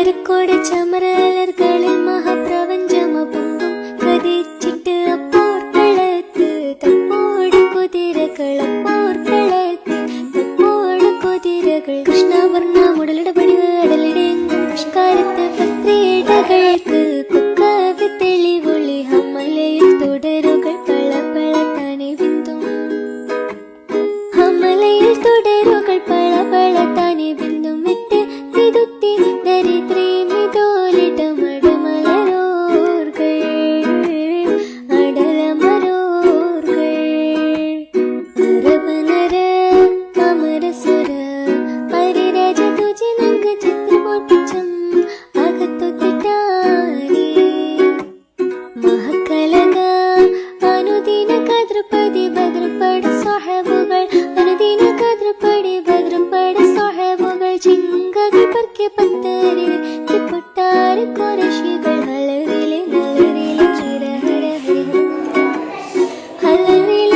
കൊട്ടാരക്കോട് ചമരലർകളിൽ മഹാപ്രപഞ്ചമപൊങ്കും കതിച്ചിട്ട് അപ്പോർക്കളത്ത് തപ്പോട് കുതിരകൾ അപ്പോർക്കളത്ത് തപ്പോട് കുതിരകൾ കൃഷ്ണവർണ്ണ മുടലിട പടിവ് അടലിടെങ്കും പുഷ്കാരത്ത് പത്രിയിടകൾക്ക് കുക്കവി തെളിവൊളി ഹമ്മലയിൽ തുടരുകൾ പള പള താനെ ബിന്ദും ഹമ്മലയിൽ തുടരുകൾ പള പള താനെ ബിന്ദും വിട്ട് തിരുത്തി ദരിദ്രീ മിതോലിട മടമലരോർകൾ അടലമരോർകൾ അരബനര അമരസുര പരിരാജ തുജി നങ്ക ചിത്രമോർപ്പിച്ചം അകത്തൊത്തിട്ടാരി മഹക്കലക അനുദിന കദ്രപതി ഭദ്രപട സാഹബുകൾ അനുദിന കദ്രപടി ഭദ്രപട സാഹബുകൾ ചിങ്കകൾ പർക്കെ പത്തരിൽ പൊട്ടാര കുറശികൾ ഹലറിലെ നലറിലെ ചിരഹര ഹരിഹര ഹലറിലെ